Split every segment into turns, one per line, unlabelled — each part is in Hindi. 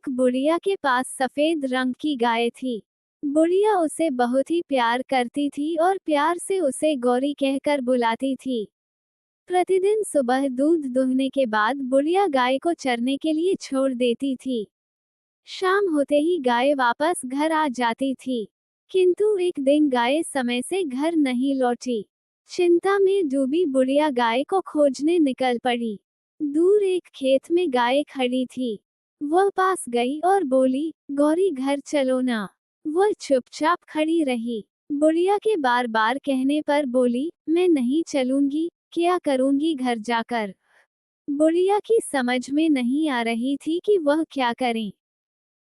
एक बुढ़िया के पास सफेद रंग की गाय थी। बुढ़िया उसे बहुत ही प्यार करती थी और प्यार से उसे गौरी कहकर बुलाती थी। प्रतिदिन सुबह दूध दुहने के बाद बुढ़िया गाय को चरने के लिए छोड़ देती थी। शाम होते ही गाय वापस घर आ जाती थी, किंतु एक दिन गाय समय से घर नहीं लौटी। चिंता में डूबी बुढ़िया गाय को खोजने निकल पड़ी। दूर एक खेत में गाय खड़ी थी। वह पास गई और बोली, गौरी घर चलो ना। वह चुपचाप खड़ी रही। बुढ़िया के बार बार कहने पर बोली, मैं नहीं चलूंगी, क्या करूंगी घर जाकर। बुढ़िया की समझ में नहीं आ रही थी कि वह क्या करें।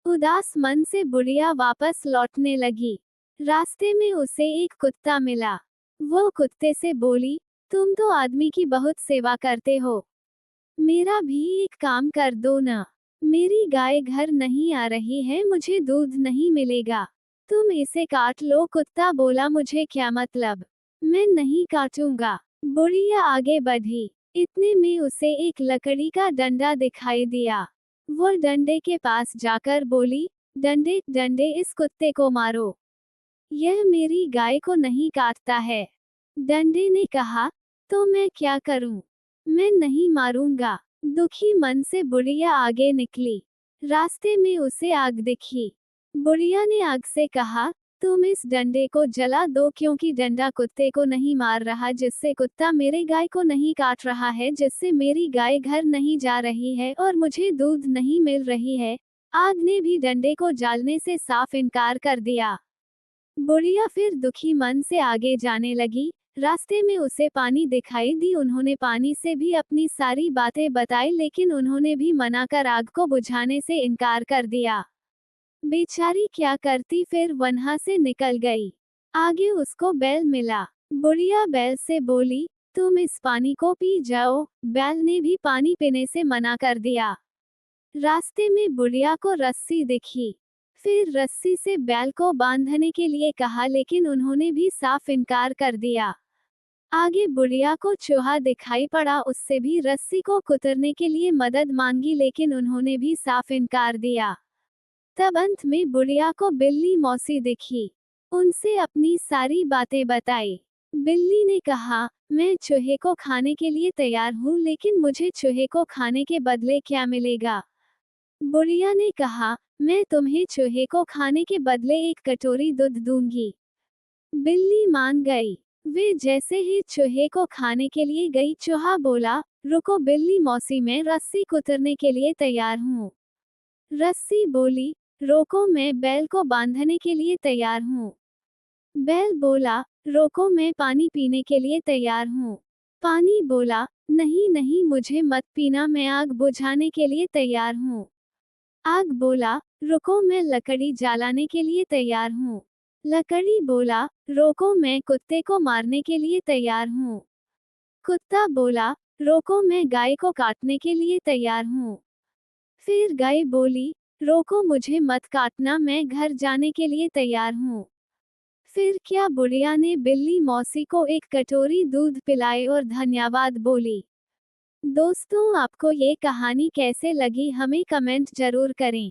उदास मन से बुढ़िया वापस लौटने लगी। रास्ते में उसे एक कुत्ता मिला। वह कुत्ते से बोली, तुम तो आदमी की बहुत सेवा करते हो, मेरा भी एक काम कर दो ना। मेरी गाय घर नहीं आ रही है, मुझे दूध नहीं मिलेगा, तुम इसे काट लो। कुत्ता बोला, मुझे क्या मतलब, मैं नहीं काटूंगा। बुढ़िया आगे बढ़ी। इतने में उसे एक लकड़ी का डंडा दिखाई दिया। वह डंडे के पास जाकर बोली, डंडे डंडे इस कुत्ते को मारो, यह मेरी गाय को नहीं काटता है। डंडे ने कहा, तो मैं क्या करूं, मैं नहीं मारूंगा। दुखी मन से बुढ़िया आगे निकली। रास्ते में उसे आग दिखी। बुढ़िया ने आग से कहा, तुम इस डंडे को जला दो, क्योंकि डंडा कुत्ते को नहीं मार रहा, जिससे कुत्ता मेरे गाय को नहीं काट रहा है, जिससे मेरी गाय घर नहीं जा रही है और मुझे दूध नहीं मिल रही है। आग ने भी डंडे को जालने से साफ इनकार कर दिया। बुढ़िया फिर दुखी मन से आगे जाने लगी। रास्ते में उसे पानी दिखाई दी। उन्होंने पानी से भी अपनी सारी बातें बताई, लेकिन उन्होंने भी मना कर आग को बुझाने से इनकार कर दिया। बेचारी क्या करती, फिर वहां से निकल गई। आगे उसको बैल मिला। बुढ़िया बैल से बोली, तुम इस पानी को पी जाओ। बैल ने भी पानी पीने से मना कर दिया। रास्ते में बुढ़िया को रस्सी दिखी। फिर रस्सी से बैल को बांधने के लिए कहा, लेकिन उन्होंने भी साफ इनकार कर दिया। आगे बुढ़िया को चूहा दिखाई पड़ा। उससे भी रस्सी को कुतरने के लिए मदद मांगी, लेकिन उन्होंने भी साफ इनकार दिया। तब अंत में बुढ़िया को बिल्ली मौसी दिखी। उनसे अपनी सारी बातें बताई। बिल्ली ने कहा, मैं चूहे को खाने के लिए तैयार हूँ, लेकिन मुझे चूहे को खाने के बदले क्या मिलेगा। बुढ़िया ने कहा, मैं तुम्हें चूहे को खाने के बदले एक कटोरी दूध दूंगी। बिल्ली मान गई। वे जैसे ही चूहे को खाने के लिए गई, चूहा बोला, रुको बिल्ली मौसी, मैं रस्सी कुतरने के लिए तैयार हूँ। रस्सी बोली, रोको, मैं बैल को बांधने के लिए तैयार हूँ। बैल बोला, रोको, मैं पानी पीने के लिए तैयार हूँ। पानी बोला, नहीं नहीं, मुझे मत पीना, मैं आग बुझाने के लिए तैयार हूँ। आग बोला, रुको, मैं लकड़ी जलाने के लिए तैयार हूँ। लकड़ी बोला, रोको, मैं कुत्ते को मारने के लिए तैयार हूँ। कुत्ता बोला, रोको, मैं गाय को काटने के लिए तैयार हूँ। फिर गाय बोली, रोको, मुझे मत काटना, मैं घर जाने के लिए तैयार हूँ। फिर क्या बुढ़िया ने बिल्ली मौसी को एक कटोरी दूध पिलाई और धन्यवाद बोली। दोस्तों, आपको ये कहानी कैसे लगी, हमें कमेंट जरूर करें।